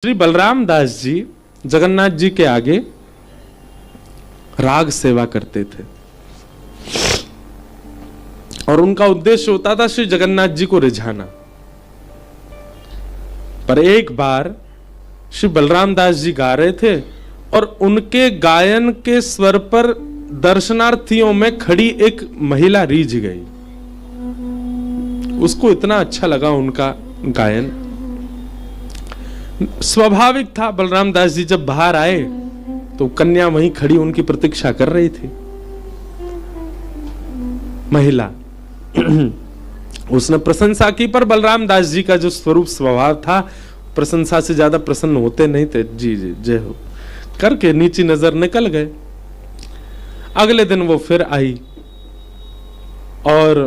श्री बलराम दास जी जगन्नाथ जी के आगे राग सेवा करते थे और उनका उद्देश्य होता था श्री जगन्नाथ जी को रिझाना। पर एक बार श्री बलराम दास जी गा रहे थे और उनके गायन के स्वर पर दर्शनार्थियों में खड़ी एक महिला रीझ गई। उसको इतना अच्छा लगा उनका गायन। स्वाभाविक था, बलराम दास जी जब बाहर आए तो कन्या वहीं खड़ी उनकी प्रतीक्षा कर रही थी। महिला उसने प्रशंसा की, पर बलराम दास जी का जो स्वरूप स्वभाव था, प्रशंसा से ज्यादा प्रसन्न होते नहीं थे। जी जी जय हो करके नीची नजर निकल गए। अगले दिन वो फिर आई और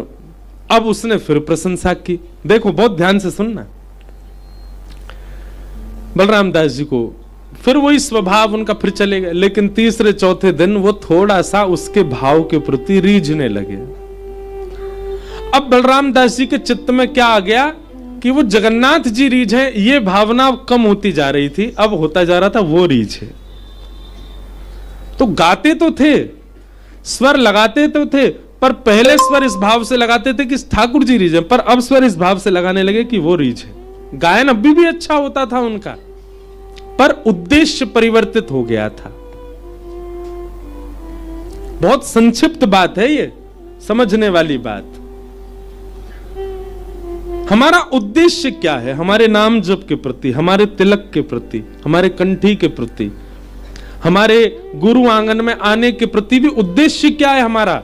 अब उसने फिर प्रशंसा की। देखो बहुत ध्यान से सुनना। बलराम दास जी को फिर वही स्वभाव उनका फिर चले गए, लेकिन तीसरे चौथे दिन वो थोड़ा सा उसके भाव के प्रति रीझने लगे। अब बलराम दास जी के चित्त में क्या आ गया कि वो जगन्नाथ जी रीझ है, ये भावना कम होती जा रही थी। अब होता जा रहा था वो रीझ है। तो गाते तो थे, स्वर लगाते तो थे, पर पहले स्वर इस भाव से लगाते थे कि ठाकुर जी रीझ है, पर अब स्वर इस भाव से लगाने लगे कि वो रीझ है। गायन अभी भी अच्छा होता था उनका, पर उद्देश्य परिवर्तित हो गया था। बहुत संक्षिप्त बात है ये, समझने वाली बात। हमारा उद्देश्य क्या है? हमारे नाम जप के प्रति, हमारे तिलक के प्रति, हमारे कंठी के प्रति, हमारे गुरु आंगन में आने के प्रति भी उद्देश्य क्या है हमारा?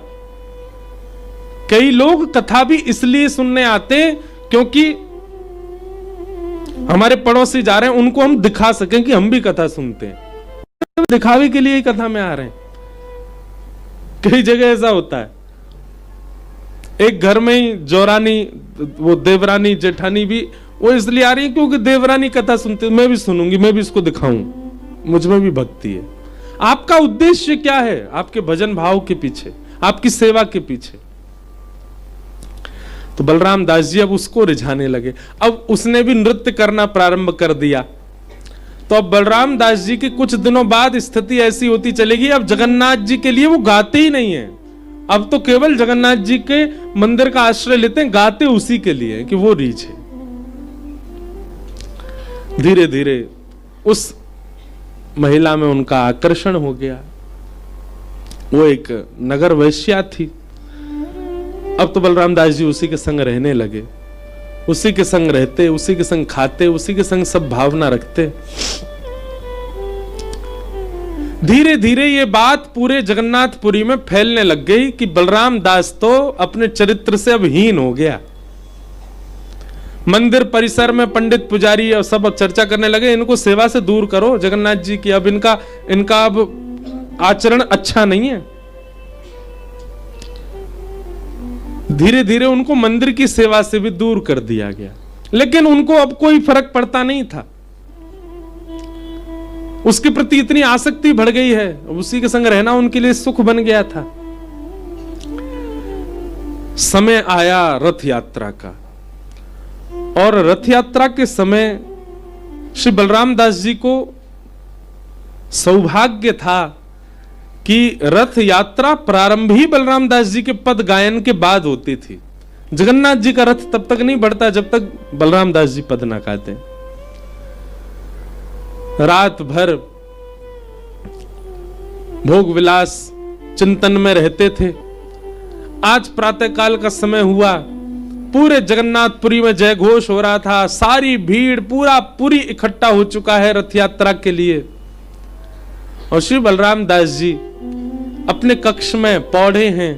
कई लोग कथा भी इसलिए सुनने आते क्योंकि हमारे पड़ोसी जा रहे हैं, उनको हम दिखा सकें कि हम भी कथा सुनते हैं। दिखावे के लिए ही कथा में आ रहे हैं। कई जगह ऐसा होता है। एक घर में ही जोरानी, वो देवरानी जेठानी भी वो इसलिए आ रही है क्योंकि देवरानी कथा सुनते, मैं भी सुनूंगी, मैं भी इसको दिखाऊं, मुझ में भी भक्ति है। आपका उद्देश्य क्या है? आपके भजन भाव के पीछे, आपकी सेवा के पीछे। तो बलराम दास जी अब उसको रिझाने लगे। अब उसने भी नृत्य करना प्रारंभ कर दिया। तो अब बलराम दास जी के कुछ दिनों बाद स्थिति ऐसी होती चलेगी, अब जगन्नाथ जी के लिए वो गाते ही नहीं है। अब तो केवल जगन्नाथ जी के मंदिर का आश्रय लेते हैं, गाते उसी के लिए कि वो रीझ है। धीरे धीरे उस महिला में उनका आकर्षण हो गया। वो एक नगर वैश्या थी। अब तो बलराम दास जी उसी के संग रहने लगे, उसी के संग रहते, उसी के संग खाते, उसी के संग सब भावना रखते। धीरे धीरे ये बात पूरे जगन्नाथपुरी में फैलने लग गई कि बलराम दास तो अपने चरित्र से अब हीन हो गया। मंदिर परिसर में पंडित पुजारी और सब अब चर्चा करने लगे, इनको सेवा से दूर करो जगन्नाथ जी की, अब इनका अब आचरण अच्छा नहीं है। धीरे धीरे उनको मंदिर की सेवा से भी दूर कर दिया गया, लेकिन उनको अब कोई फर्क पड़ता नहीं था। उसके प्रति इतनी आसक्ति बढ़ गई है, उसी के संग रहना उनके लिए सुख बन गया था। समय आया रथ यात्रा का, और रथ यात्रा के समय श्री बलराम दास जी को सौभाग्य था कि रथ यात्रा प्रारंभ ही बलराम दास जी के पद गायन के बाद होती थी। जगन्नाथ जी का रथ तब तक नहीं बढ़ता जब तक बलराम दास जी पद ना गाते। रात भर भोग विलास चिंतन में रहते थे। आज प्रातःकाल का समय हुआ, पूरे जगन्नाथपुरी में जय घोष हो रहा था, सारी भीड़ पूरी इकट्ठा हो चुका है रथ यात्रा के लिए। और श्री बलराम दास जी अपने कक्ष में पौधे हैं,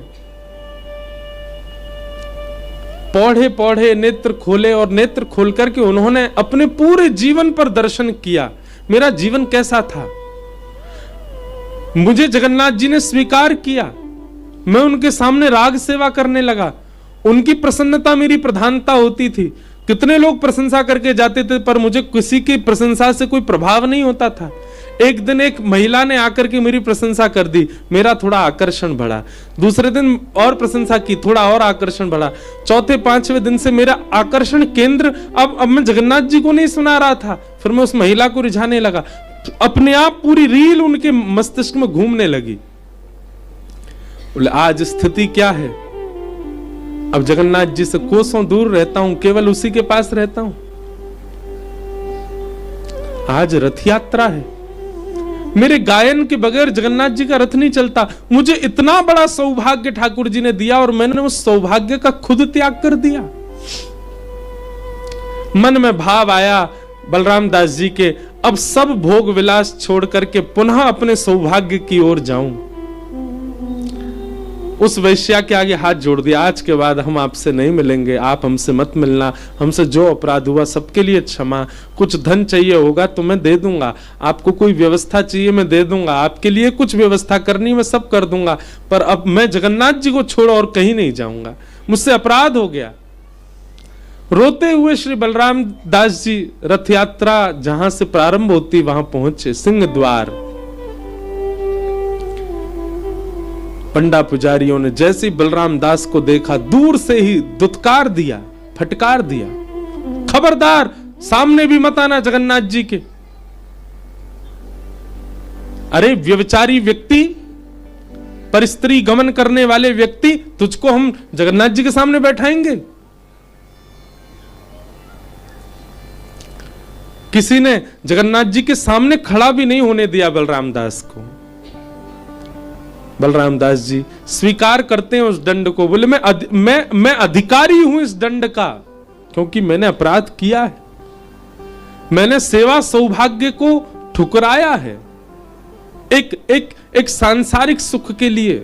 पौधे नेत्र खोले, और नेत्र खोल करके उन्होंने अपने पूरे जीवन पर दर्शन किया। मेरा जीवन कैसा था, मुझे जगन्नाथ जी ने स्वीकार किया, मैं उनके सामने राग सेवा करने लगा, उनकी प्रसन्नता मेरी प्रधानता होती थी। कितने लोग प्रशंसा करके जाते थे, पर मुझे किसी की प्रशंसा से कोई प्रभाव नहीं होता था। एक दिन एक महिला ने आकर के मेरी प्रशंसा कर दी, मेरा थोड़ा आकर्षण बढ़ा। दूसरे दिन और प्रशंसा की, थोड़ा और आकर्षण बढ़ा। चौथे पांचवें दिन से मेरा आकर्षण केंद्र अब मैं जगन्नाथ जी को नहीं सुना रहा था, फिर मैं उस महिला को रिझाने लगा। अपने आप पूरी रील उनके मस्तिष्क में घूमने लगी। बोले आज स्थिति क्या है, अब जगन्नाथ जी से कोसों दूर रहता हूं, केवल उसी के पास रहता हूं। आज रथ यात्रा है, मेरे गायन के बगैर जगन्नाथ जी का रथ नहीं चलता। मुझे इतना बड़ा सौभाग्य ठाकुर जी ने दिया और मैंने उस सौभाग्य का खुद त्याग कर दिया। मन में भाव आया बलराम दास जी के, अब सब भोग विलास छोड़ करके पुनः अपने सौभाग्य की ओर जाऊं। उस वैश्या के आगे हाथ जोड़ दिया, आज के बाद हम आपसे नहीं मिलेंगे, आप हमसे मत मिलना, हमसे जो अपराध हुआ सबके लिए क्षमा। कुछ धन चाहिए होगा तो मैं दे दूंगा, आपको कोई व्यवस्था चाहिए मैं दे दूंगा, आपके लिए कुछ व्यवस्था करनी मैं सब कर दूंगा, पर अब मैं जगन्नाथ जी को छोड़ और कहीं नहीं जाऊंगा, मुझसे अपराध हो गया। रोते हुए श्री बलराम दास जी रथ यात्रा जहां से प्रारंभ होती वहां पहुंचे, सिंह द्वार। पंडा पुजारियों ने जैसे ही बलराम दास को देखा दूर से ही दुत्कार दिया, फटकार दिया, खबरदार सामने भी मत आना जगन्नाथ जी के। अरे व्यभिचारी व्यक्ति, परिस्त्री गमन करने वाले व्यक्ति, तुझको हम जगन्नाथ जी के सामने बैठाएंगे? किसी ने जगन्नाथ जी के सामने खड़ा भी नहीं होने दिया बलराम दास को। बलराम दास जी स्वीकार करते हैं उस दंड को, बोले मैं अधिकारी हूं इस दंड का, क्योंकि मैंने अपराध किया है, मैंने सेवा सौभाग्य को ठुकराया है एक सांसारिक सुख के लिए।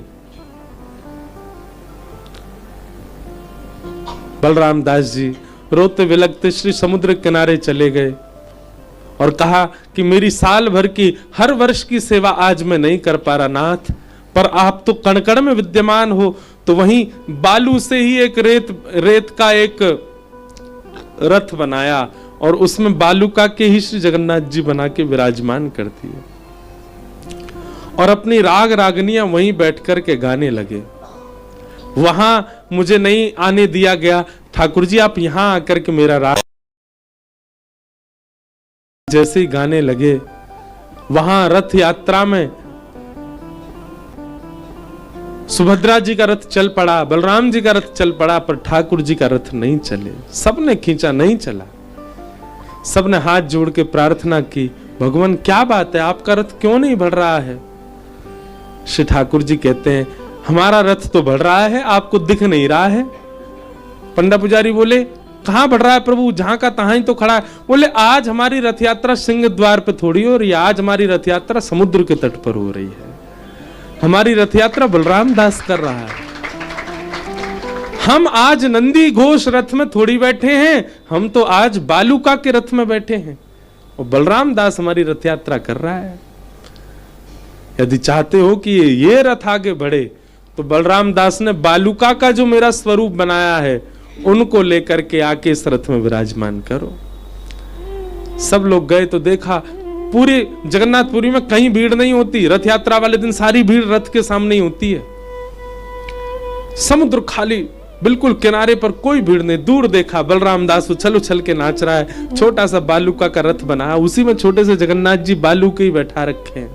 बलराम दास जी रोते विलखते श्री समुद्र किनारे चले गए और कहा कि मेरी साल भर की हर वर्ष की सेवा आज मैं नहीं कर पा रहा नाथ, पर आप तो कण-कण में विद्यमान हो, तो वहीं बालू से ही एक रेत का एक रथ बनाया और उसमें बालूका के ही श्री जगन्नाथ जी बना के विराजमान कर दिए और अपनी राग रागनियां वहीं बैठ कर के गाने लगे। वहां मुझे नहीं आने दिया गया, ठाकुर जी आप यहां आकर के मेरा राग जैसे ही गाने लगे। वहां रथ यात्रा में सुभद्रा जी का रथ चल पड़ा, बलराम जी का रथ चल पड़ा, पर ठाकुर जी का रथ नहीं चले। सबने खींचा, नहीं चला। सबने हाथ जोड़ के प्रार्थना की, भगवान क्या बात है, आपका रथ क्यों नहीं बढ़ रहा है? श्री ठाकुर जी कहते हैं हमारा रथ तो बढ़ रहा है, आपको दिख नहीं रहा है। पंडा पुजारी बोले कहां बढ़ रहा है प्रभु, जहां का तहां ही तो खड़ा है। बोले आज हमारी रथ यात्रा सिंह द्वार पे थोड़ी हो रही है, आज हमारी रथ यात्रा समुद्र के तट पर हो रही है। हमारी रथ यात्रा बलराम दास कर रहा है। हम आज नंदी घोष रथ में थोड़ी बैठे हैं, हम तो आज बालूका के रथ में बैठे हैं और बलराम दास हमारी रथ यात्रा कर रहा है। यदि चाहते हो कि ये रथ आगे बढ़े तो बलराम दास ने बालूका का जो मेरा स्वरूप बनाया है उनको लेकर के आके इस रथ में विराजमान करो। सब लोग गए तो देखा पूरे जगन्नाथपुरी में कहीं भीड़ नहीं होती, रथ यात्रा वाले दिन सारी भीड़ रथ के सामने ही होती है। समुद्र खाली, बिल्कुल किनारे पर कोई भीड़ नहीं। दूर देखा बलराम दास उछल उछल के नाच रहा है, छोटा सा बालूका का रथ बना, उसी में छोटे से जगन्नाथ जी बालू के ही बैठा रखे हैं।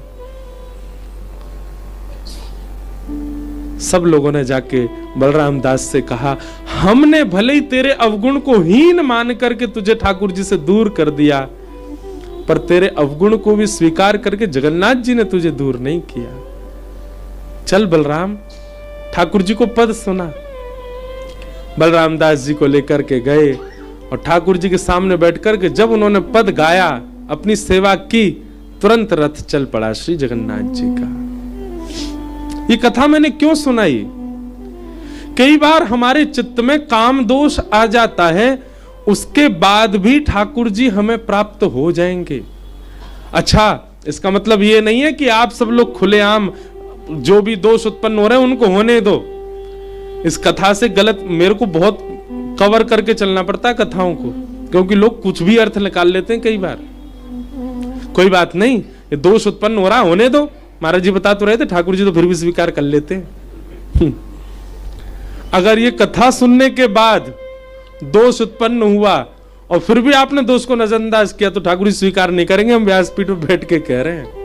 सब लोगों ने जाके बलराम दास से कहा हमने भले ही तेरे अवगुण को हीन मान करके तुझे ठाकुर जी से दूर कर दिया, पर तेरे अवगुण को भी स्वीकार करके जगन्नाथ जी ने तुझे दूर नहीं किया। चल बलराम, ठाकुर जी को पद सुना। बलराम दास जी को लेकर के गए और ठाकुर जी के सामने बैठकर के जब उन्होंने पद गाया, अपनी सेवा की, तुरंत रथ चल पड़ा श्री जगन्नाथ जी का। ये कथा मैंने क्यों सुनाई? कई बार हमारे चित्त में काम दोष आ जाता है, उसके बाद भी ठाकुर जी हमें प्राप्त हो जाएंगे। अच्छा, इसका मतलब ये नहीं है कि आप सब लोग खुलेआम जो भी दोष उत्पन्न हो रहे हैं उनको होने दो। इस कथा से गलत, मेरे को बहुत कवर करके चलना पड़ता है कथाओं को, क्योंकि लोग कुछ भी अर्थ निकाल लेते हैं कई बार। कोई बात नहीं, ये दोष उत्पन्न हो रहा, होने दो। महाराज जी बता तो रहे थे, ठाकुर जी तो फिर भी स्वीकार कर लेते हैं। अगर ये कथा सुनने के बाद दोष उत्पन्न हुआ और फिर भी आपने दोष को नजरअंदाज किया तो ठाकुर जी स्वीकार नहीं करेंगे, हम व्यासपीठ में बैठ के कह रहे हैं।